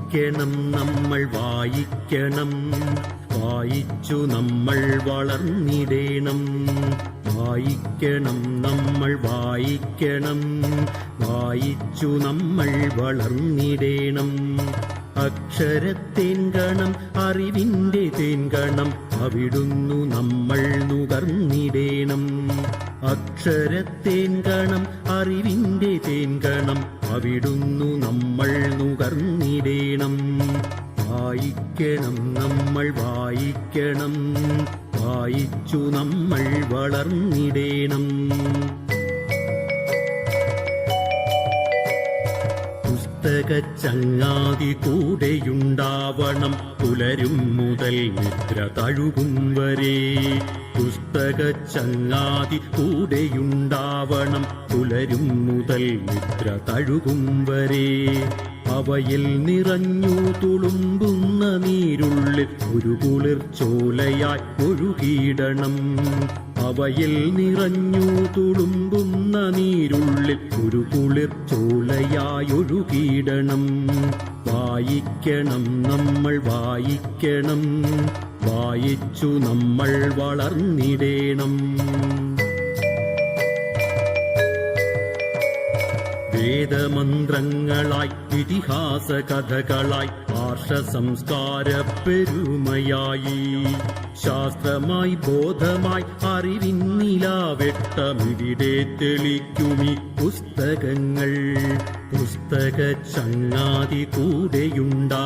വായിക്കണം നമ്മൾ വായിക്കണം, വായിച്ചു നമ്മൾ വളർന്നിടേണം. വായിക്കണം നമ്മൾ വായിക്കണം, വായിച്ചു നമ്മൾ വളർന്നിടേണം. അക്ഷരത്തേൻകണം അറിവിന്റെ തേൻകണം, അവിടുന്നു നമ്മൾ നുകർന്നിടേണം. അക്ഷരത്തേൻകണം അറിവിന്റെ തേൻകണം, അവിടുന്നു നമ്മൾ നുകർന്നിടേണം. വായിക്കണം നമ്മൾ വായിക്കണം, വായിച്ചു നമ്മൾ വളർന്നിടേണം. പുസ്തകച്ചങ്ങാതി കൂടെയുണ്ടാവണം, പുലരും മുതൽ നിദ്ര തഴുകും വരെ. പുസ്തകച്ചങ്ങാതി കൂടെയുണ്ടാവണം, പുലരും മുതൽ നിദ്ര തഴുകും വരെ. അവയിൽ നിറഞ്ഞു തുളുമ്പുന്ന നീരുള്ളിൽ ഒരു കുളിർച്ചോലയായി ഒഴുകിയിടണം. അവയിൽ നിറഞ്ഞു തുളുമ്പുന്ന നീരുള്ളിൽ ഒരു കുളിർച്ചോലയായി ഒഴുകിയിടണം. വായിക്കണം നമ്മൾ വായിക്കണം, വായിച്ചു നമ്മൾ വളർന്നിടേണം. വേദമന്ത്രങ്ങളായി ഇതിഹാസ കഥകളായി ആർഷ സംസ്കാര പെരുമയായി, ശാസ്ത്രമായി ബോധമായി അറിവിന്നിലാവെട്ടമിവിടെ തെളിക്കുമി പുസ്തകങ്ങൾ. പുസ്തക ചങ്ങാതി കൂടെയുണ്ടാ